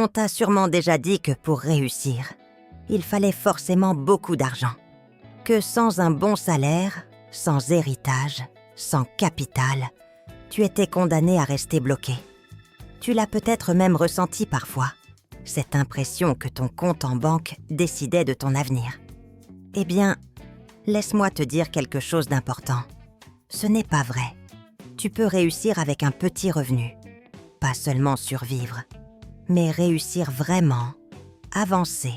On t'a sûrement déjà dit que pour réussir, il fallait forcément beaucoup d'argent. Que sans un bon salaire, sans héritage, sans capital, tu étais condamné à rester bloqué. Tu l'as peut-être même ressenti parfois, cette impression que ton compte en banque décidait de ton avenir. Eh bien, laisse-moi te dire quelque chose d'important. Ce n'est pas vrai. Tu peux réussir avec un petit revenu. Pas seulement survivre, mais réussir vraiment, avancer,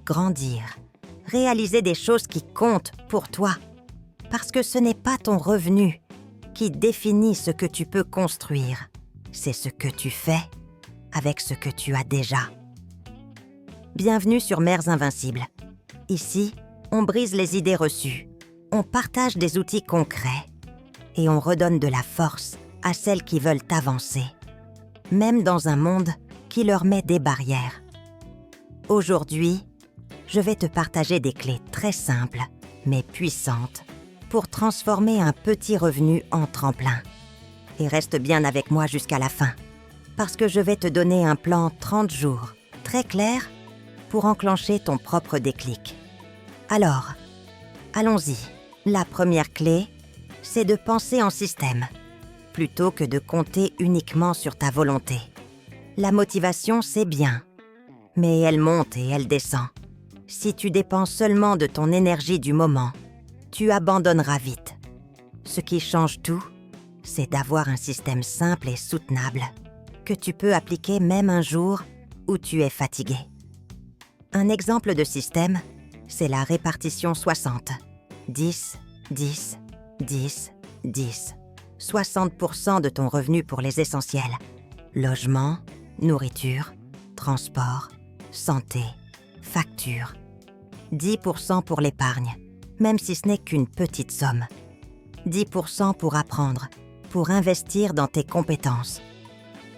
grandir, réaliser des choses qui comptent pour toi. Parce que ce n'est pas ton revenu qui définit ce que tu peux construire. C'est ce que tu fais avec ce que tu as déjà. Bienvenue sur Mères Invincibles. Ici, on brise les idées reçues, on partage des outils concrets et on redonne de la force à celles qui veulent avancer, même dans un monde qui leur met des barrières. Aujourd'hui, je vais te partager des clés très simples, mais puissantes, pour transformer un petit revenu en tremplin. Et reste bien avec moi jusqu'à la fin, parce que je vais te donner un plan 30 jours, très clair, pour enclencher ton propre déclic. Alors, allons-y. La première clé, c'est de penser en système, plutôt que de compter uniquement sur ta volonté. La motivation, c'est bien, mais elle monte et elle descend. Si tu dépends seulement de ton énergie du moment, tu abandonneras vite. Ce qui change tout, c'est d'avoir un système simple et soutenable, que tu peux appliquer même un jour où tu es fatigué. Un exemple de système, c'est la répartition 60. 10, 10, 10, 10. 60% de ton revenu pour les essentiels. Logement, nourriture, transport, santé, facture. 10% pour l'épargne, même si ce n'est qu'une petite somme. 10% pour apprendre, pour investir dans tes compétences.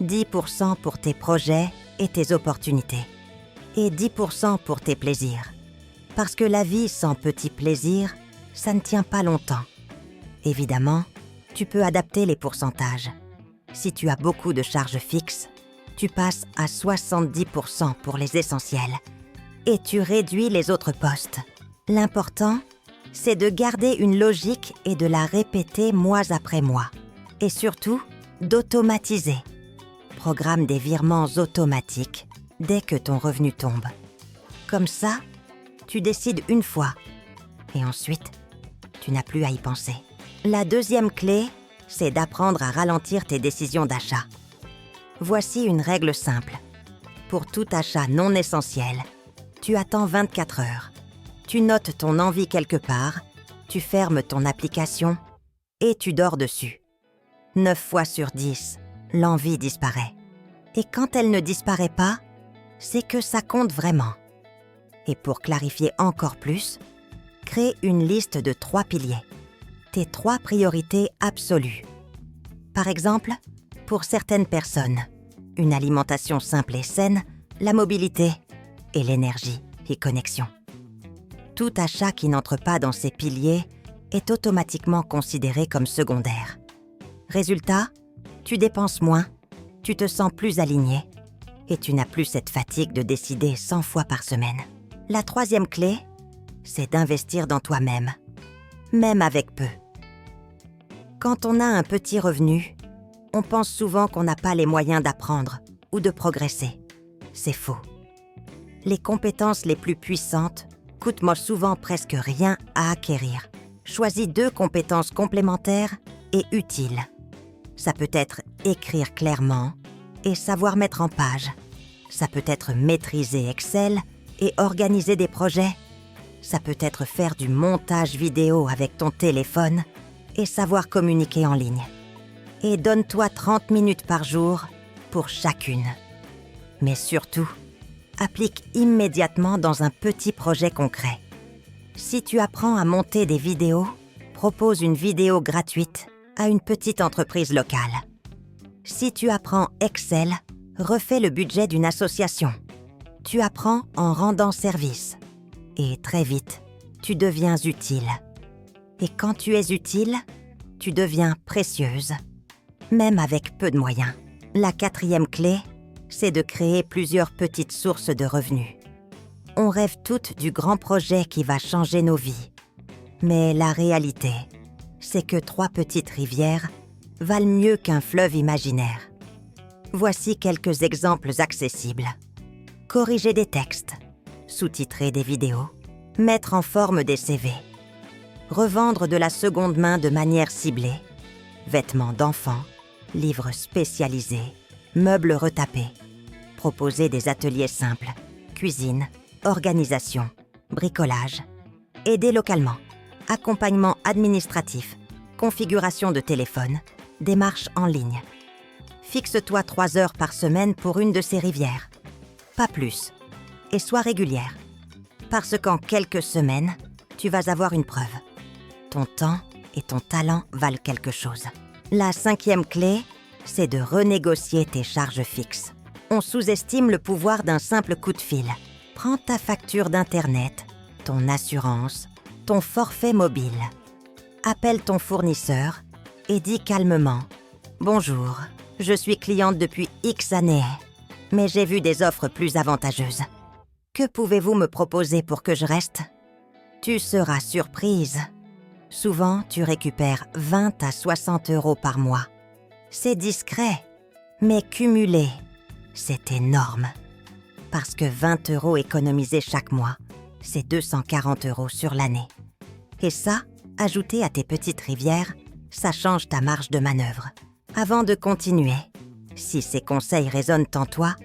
10% pour tes projets et tes opportunités. Et 10% pour tes plaisirs. Parce que la vie sans petits plaisirs, ça ne tient pas longtemps. Évidemment, tu peux adapter les pourcentages. Si tu as beaucoup de charges fixes, tu passes à 70% pour les essentiels. Et tu réduis les autres postes. L'important, c'est de garder une logique et de la répéter mois après mois. Et surtout, d'automatiser. Programme des virements automatiques dès que ton revenu tombe. Comme ça, tu décides une fois. Et ensuite, tu n'as plus à y penser. La deuxième clé, c'est d'apprendre à ralentir tes décisions d'achat. Voici une règle simple. Pour tout achat non essentiel, tu attends 24 heures. Tu notes ton envie quelque part, tu fermes ton application et tu dors dessus. 9 fois sur 10, l'envie disparaît. Et quand elle ne disparaît pas, c'est que ça compte vraiment. Et pour clarifier encore plus, crée une liste de 3 piliers. Tes 3 priorités absolues. Par exemple, pour certaines personnes, une alimentation simple et saine, la mobilité et l'énergie et connexion. Tout achat qui n'entre pas dans ces piliers est automatiquement considéré comme secondaire. Résultat, tu dépenses moins, tu te sens plus aligné et tu n'as plus cette fatigue de décider 100 fois par semaine. La troisième clé, c'est d'investir dans toi-même, même avec peu. Quand on a un petit revenu, on pense souvent qu'on n'a pas les moyens d'apprendre ou de progresser. C'est faux. Les compétences les plus puissantes coûtent souvent presque rien à acquérir. Choisis 2 compétences complémentaires et utiles. Ça peut être écrire clairement et savoir mettre en page. Ça peut être maîtriser Excel et organiser des projets. Ça peut être faire du montage vidéo avec ton téléphone et savoir communiquer en ligne. Et donne-toi 30 minutes par jour pour chacune. Mais surtout, applique immédiatement dans un petit projet concret. Si tu apprends à monter des vidéos, propose une vidéo gratuite à une petite entreprise locale. Si tu apprends Excel, refais le budget d'une association. Tu apprends en rendant service. Et très vite, tu deviens utile. Et quand tu es utile, tu deviens précieuse, même avec peu de moyens. La 4e clé, c'est de créer plusieurs petites sources de revenus. On rêve toutes du grand projet qui va changer nos vies. Mais la réalité, c'est que 3 petites rivières valent mieux qu'un fleuve imaginaire. Voici quelques exemples accessibles. Corriger des textes, sous-titrer des vidéos, mettre en forme des CV, revendre de la seconde main de manière ciblée, vêtements d'enfants, livres spécialisés, meubles retapés, proposer des ateliers simples, cuisine, organisation, bricolage, aider localement, accompagnement administratif, configuration de téléphone, démarches en ligne. Fixe-toi 3 heures par semaine pour une de ces rivières, pas plus, et sois régulière, parce qu'en quelques semaines, tu vas avoir une preuve. Ton temps et ton talent valent quelque chose. La 5e clé, c'est de renégocier tes charges fixes. On sous-estime le pouvoir d'un simple coup de fil. Prends ta facture d'Internet, ton assurance, ton forfait mobile. Appelle ton fournisseur et dis calmement « Bonjour, je suis cliente depuis X années, mais j'ai vu des offres plus avantageuses. Que pouvez-vous me proposer pour que je reste ?» Tu seras surprise. Souvent, tu récupères 20 à 60 € par mois. C'est discret, mais cumulé, c'est énorme. Parce que 20 € économisés chaque mois, c'est 240 € sur l'année. Et ça, ajouté à tes petites rivières, ça change ta marge de manœuvre. Avant de continuer, si ces conseils résonnent en toi,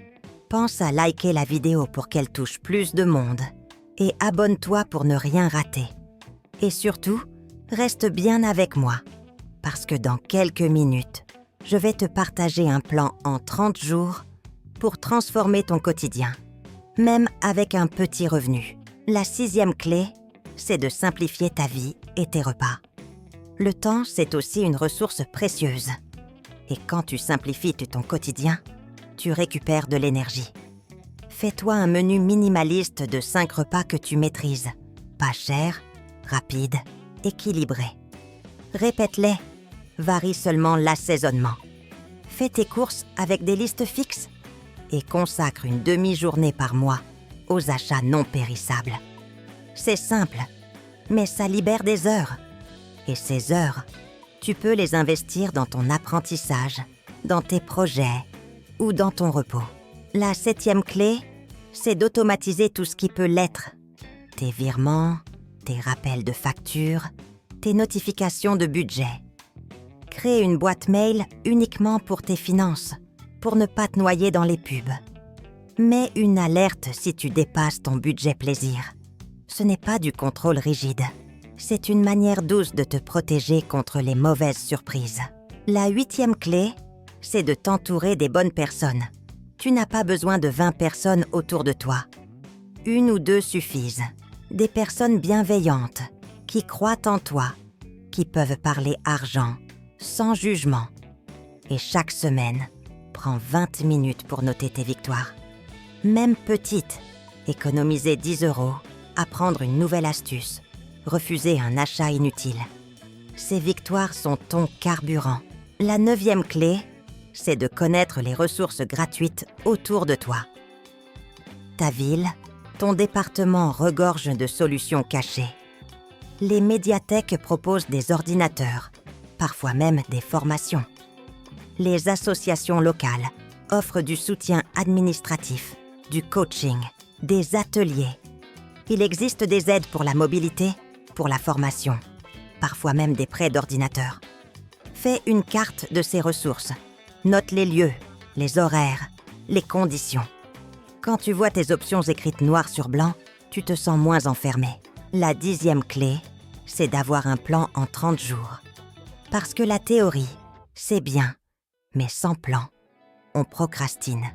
pense à liker la vidéo pour qu'elle touche plus de monde et abonne-toi pour ne rien rater. Et surtout, reste bien avec moi, parce que dans quelques minutes, je vais te partager un plan en 30 jours pour transformer ton quotidien, même avec un petit revenu. La 6e clé, c'est de simplifier ta vie et tes repas. Le temps, c'est aussi une ressource précieuse. Et quand tu simplifies ton quotidien, tu récupères de l'énergie. Fais-toi un menu minimaliste de 5 repas que tu maîtrises. Pas cher, rapide, équilibré. Répète-les, varie seulement l'assaisonnement. Fais tes courses avec des listes fixes et consacre une demi-journée par mois aux achats non périssables. C'est simple, mais ça libère des heures. Et ces heures, tu peux les investir dans ton apprentissage, dans tes projets ou dans ton repos. La 7e clé, c'est d'automatiser tout ce qui peut l'être. Tes virements, tes rappels de factures, tes notifications de budget. Crée une boîte mail uniquement pour tes finances, pour ne pas te noyer dans les pubs. Mets une alerte si tu dépasses ton budget plaisir. Ce n'est pas du contrôle rigide. C'est une manière douce de te protéger contre les mauvaises surprises. La 8e clé, c'est de t'entourer des bonnes personnes. Tu n'as pas besoin de 20 personnes autour de toi. 1 ou 2 suffisent. Des personnes bienveillantes, qui croient en toi, qui peuvent parler argent, sans jugement. Et chaque semaine, prends 20 minutes pour noter tes victoires. Même petites, économiser 10 €, apprendre une nouvelle astuce, refuser un achat inutile. Ces victoires sont ton carburant. La 9e clé, c'est de connaître les ressources gratuites autour de toi. Ta ville, ton département regorge de solutions cachées. Les médiathèques proposent des ordinateurs, parfois même des formations. Les associations locales offrent du soutien administratif, du coaching, des ateliers. Il existe des aides pour la mobilité, pour la formation, parfois même des prêts d'ordinateur. Fais une carte de ces ressources. Note les lieux, les horaires, les conditions. Quand tu vois tes options écrites noir sur blanc, tu te sens moins enfermé. La 10e clé, c'est d'avoir un plan en 30 jours. Parce que la théorie, c'est bien, mais sans plan, on procrastine.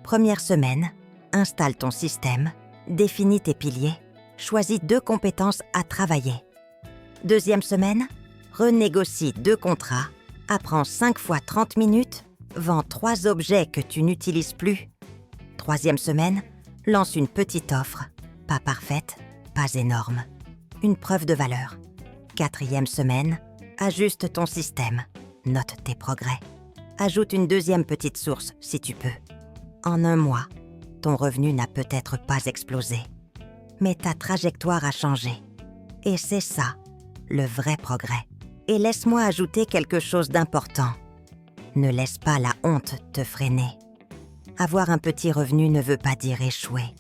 Première semaine, installe ton système, définis tes piliers, choisis 2 compétences à travailler. Deuxième semaine, renégocie 2 contrats, apprends 5 fois 30 minutes, vends 3 objets que tu n'utilises plus. Troisième semaine, lance une petite offre, pas parfaite, pas énorme. Une preuve de valeur. 4e semaine, ajuste ton système, note tes progrès. Ajoute une 2e petite source si tu peux. En un mois, ton revenu n'a peut-être pas explosé, mais ta trajectoire a changé. Et c'est ça, le vrai progrès. Et laisse-moi ajouter quelque chose d'important. Ne laisse pas la honte te freiner. Avoir un petit revenu ne veut pas dire échouer.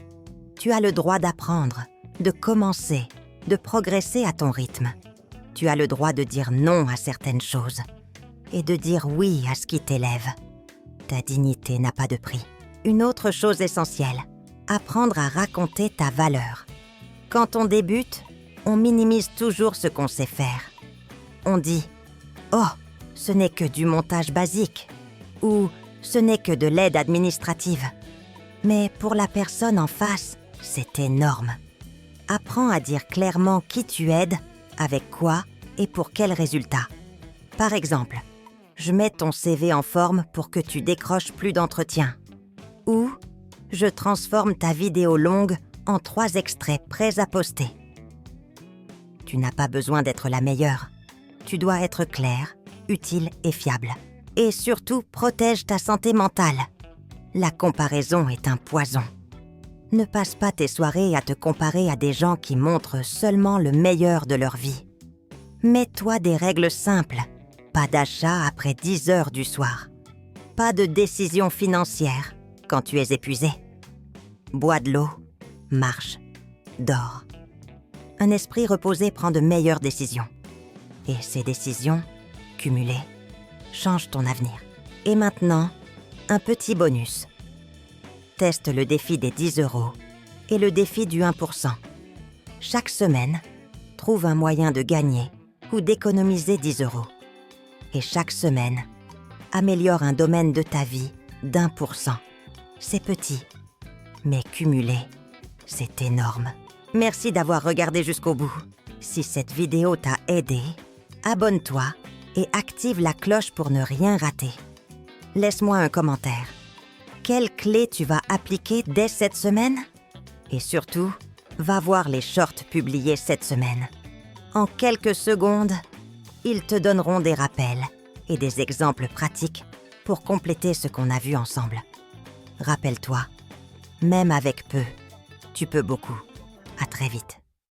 Tu as le droit d'apprendre, de commencer, de progresser à ton rythme. Tu as le droit de dire non à certaines choses et de dire oui à ce qui t'élève. Ta dignité n'a pas de prix. Une autre chose essentielle, apprendre à raconter ta valeur. Quand on débute, on minimise toujours ce qu'on sait faire. On dit « Oh, ce n'est que du montage basique » ou « Ce n'est que de l'aide administrative ». Mais pour la personne en face, c'est énorme. Apprends à dire clairement qui tu aides, avec quoi et pour quels résultats. Par exemple, je mets ton CV en forme pour que tu décroches plus d'entretiens. Ou je transforme ta vidéo longue en 3 extraits prêts à poster. Tu n'as pas besoin d'être la meilleure. Tu dois être clair, utile et fiable. Et surtout, protège ta santé mentale. La comparaison est un poison. Ne passe pas tes soirées à te comparer à des gens qui montrent seulement le meilleur de leur vie. Mets-toi des règles simples. Pas d'achat après 10 heures du soir. Pas de décision financière quand tu es épuisé. Bois de l'eau, marche, dors. Un esprit reposé prend de meilleures décisions. Et ces décisions, cumulées, changent ton avenir. Et maintenant, un petit bonus. Teste le défi des 10 € et le défi du 1%. Chaque semaine, trouve un moyen de gagner ou d'économiser 10 €. Et chaque semaine, améliore un domaine de ta vie d'1%. C'est petit, mais cumulé, c'est énorme. Merci d'avoir regardé jusqu'au bout. Si cette vidéo t'a aidé, abonne-toi et active la cloche pour ne rien rater. Laisse-moi un commentaire. Quelle clé tu vas appliquer dès cette semaine? Et surtout, va voir les shorts publiés cette semaine. En quelques secondes, ils te donneront des rappels et des exemples pratiques pour compléter ce qu'on a vu ensemble. Rappelle-toi, même avec peu, tu peux beaucoup. À très vite.